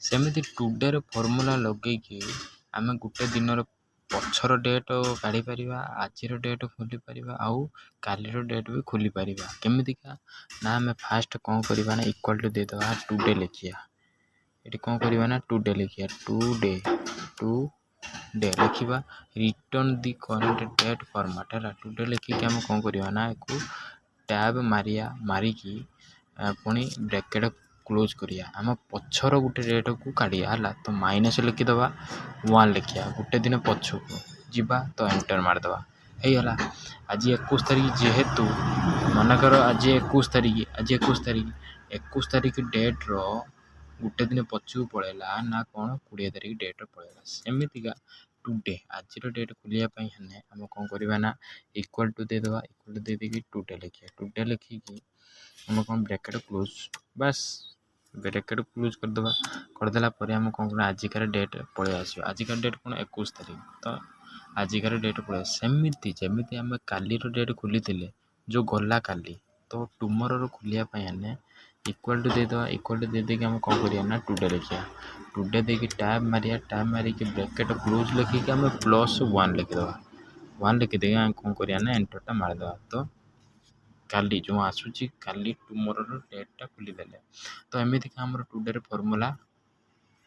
ସେମିତି ଟୁଡେର ଫର୍ମୁଲା ଲଗେଇକି ଆମେ ଗୋଟେ ଦିନର ପଛର ଡେଟ୍ କାଢ଼ିପାରିବା, ଆଜିର ଡେଟ୍ ଖୋଲିପାରିବା, ଆଉ କାଲିର ଡେଟ୍ ବି ଖୋଲିପାରିବା। କେମିତିକା ନା ଆମେ ଫାଷ୍ଟ କ'ଣ କରିବା ନା ଇକ୍ୱାଲ୍ ଟୁ ଦେଇଦେବା ଟୁଡେ ଲେଖିବା। ଏଠି କ'ଣ କରିବା ନା ଟୁଡେ ଲେଖିବା, ଟୁ ଡେ ଲେଖିବା, ରିଟର୍ନ ଦି କରେଣ୍ଟ ଡେଟ୍ ଫର୍ମାଟ୍ ହେଲା। ଟୁଡେ ଲେଖିକି ଆମେ କ'ଣ କରିବା ନା ଏକୁ ଟ୍ୟାବ୍ ମାରିକି ପୁଣି ବ୍ରାକେଟ୍ କ୍ଲୋଜ୍ କରିବା। ଆମ ପଛର ଗୋଟେ ଡେଟ୍କୁ କାଢ଼ିବା ହେଲା। ତ ମାଇନସ୍ ଲେଖିଦେବା, 1 ଲେଖିବା, ଗୋଟେ ଦିନ ପଛକୁ ଯିବା, ତ ଏଣ୍ଟର ମାରିଦେବା, ହେଇଗଲା। ଆଜି 21 ତାରିଖ, ଯେହେତୁ ମନେକର ଆଜି 21 ତାରିଖ 21 ତାରିଖ ଡେଟ୍ର ଗୋଟେ ଦିନ ପଛକୁ ପଳେଇଲା ନା କ'ଣ 20 ତାରିଖ ଡେଟ୍ର ପଳେଇଲା। ସେମିତିକା ଟୁଡେ ଆଜିର ଡେଟ୍ ଖୋଲିବା ପାଇଁ ହେଲେ ଆମେ କ'ଣ କରିବା ନା ଇକ୍ୱାଲ୍ ଟୁ ଦେଇଦେବା, ଇକ୍ୱାଲ୍ ଟୁ ଦେଇଦେଇକି ଟୁଡେ ଲେଖିବା। ଟୁଡେ ଲେଖିକି ଆମେ କ'ଣ ବ୍ରାକେଟ୍ କ୍ଲୋଜ୍, ବାସ୍ ବ୍ରାକେଟ୍ କ୍ଲୋଜ୍ କରିଦେଲା ପରେ ଆମେ କ'ଣ କରିବା ଆଜିକାର ଡେଟ୍ ପଳେଇ ଆସିବ। ଆଜିକାର ଡେଟ୍ କ'ଣ 21 ତାରିଖ, ତ ଆଜିକାର ଡେଟ୍ ପଳେଇ ଆସିବ। ସେମିତି ଯେମିତି ଆମେ କାଲିର ଡେଟ୍ ଖୋଲିଥିଲେ ଯେଉଁ ଗଲା କାଲି, ତ ଟୁମରୋର ଖୋଲିବା ପାଇଁ ହେଲେ ଇକ୍ୱାଲ୍ ଟୁ ଦେଇଦେବା, ଇକ୍ୱାଲ୍ ଟୁ ଦେଇଦେଇକି ଆମେ କ'ଣ କରିବା ନା ଟୁଡେ ଲେଖିବା। ଟୁଡେ ଦେଇକି ଟ୍ୟାବ୍ ମାରିବା, ଟ୍ୟାବ୍ ମାରିକି ବ୍ରାକେଟ୍ କ୍ଲୋଜ୍ ଲେଖିକି ଆମେ +1 ଲେଖିଦେବା। 1 ଲେଖିଦେଇକି ଆମେ କ'ଣ କରିବା ନା ଏଣ୍ଟରଟା ମାରିଦେବା। ତ କାଲି ଯେଉଁ ଆସୁଛି କାଲି ଟୁମରୋର ଡେଟ୍ଟା ଖୋଲିଦେଲେ। ତ ଏମିତିକା ଆମର ଟୁଡେର ଫର୍ମୁଲା